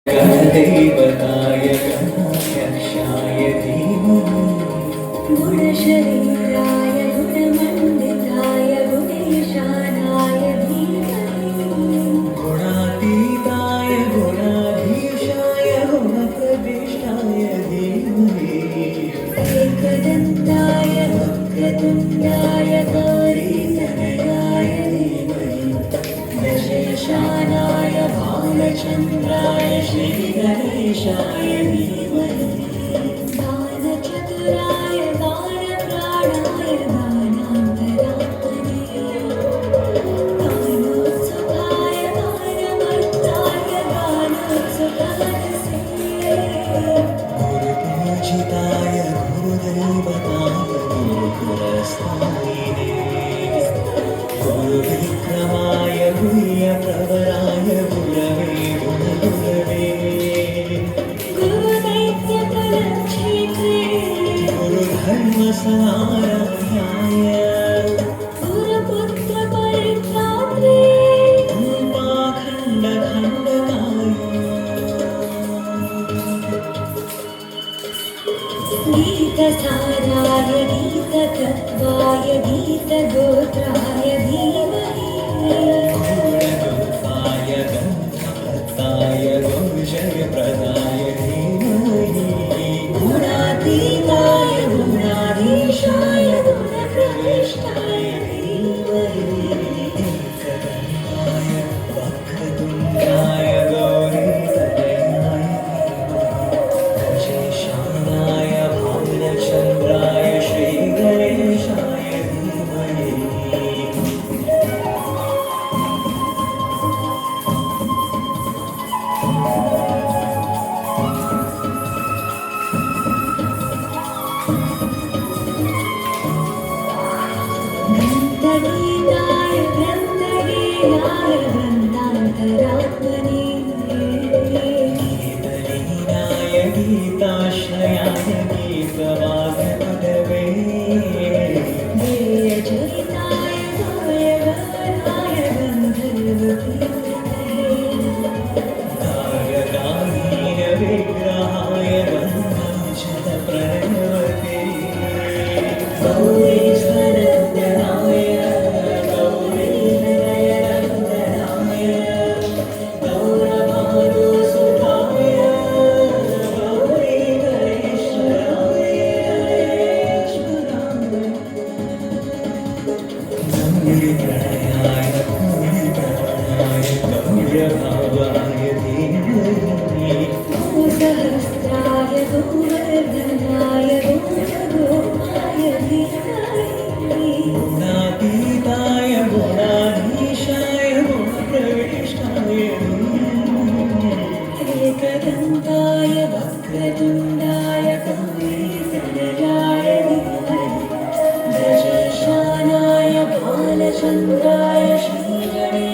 गणदैवताय गणाध्यक्षाय धीमहि गुणशरीराय गुणमण्डिताय गुणेशानाय धीमहि गुणातीताय गुणाधीशाय गुणप्रविष्टाय धीमहि एकदन्ताय वक्रतुण्डाय गौरीतनयाय धीमहि दशेशानाय भालचन्द्राय श्रीगणेशाय धीमहि दानचतुराय दानप्राणाय दानान्तरात्मने दानोत्सुकाय दानमर्ताय दानोत्सुकमनसे गुरुपूजिताय गुरुदैवताय गुरुकुलस्थायिने गुरुविक्रमाय गुह्यप्रवराय गुरवे गुणगुरवे गुरुदैत्यकुलक्षेत्रे गुरुधर्मसमारम्भाय गुरुपुत्रपरित्रात्रे गीतसाराय गीततत्त्वाय गीतगोत्राय धीमहि गूढगोपाय गन्धभक्ताय गौजयप्रदाय धीमहि गुणातीताय गुणाधीशाय गुणप्रविष्टाय धीमहि एकदन्ताय वक्रतुण्डाय गौरीतनयाय दशेशानाय भालचन्द्राय श्रीगणेशाय धीमहि ग्रन्थगीताय ग्रन्थगेयाय ग्रन्थान्तरात्मने गीतलीनाय गीताश्रयाय गीतवाग्पदवे गेयचरिताय गायगमनाय गन्धर्वकीर्तने गायगायीन विग्रहाय गन्धाक्षतप्रणवते गौरीस्तनन्दनाय गौरीहृदयनन्दनाय गौरवादुसुताय गौरीगणेश्वराय गौरीप्रणयाय गौरीप्राणाय गौरभावाय धीमहि सहस्राय गोवर्धनाय गोपगोपाय धीमहि गुणातीताय गुणाधीशाय गुणप्रविष्टाय धीमहि एकदन्ताय वक्रतुण्डाय गौरीतनयाय धीमहि दशेशानाय भालचन्द्राय श्रीगणेशाय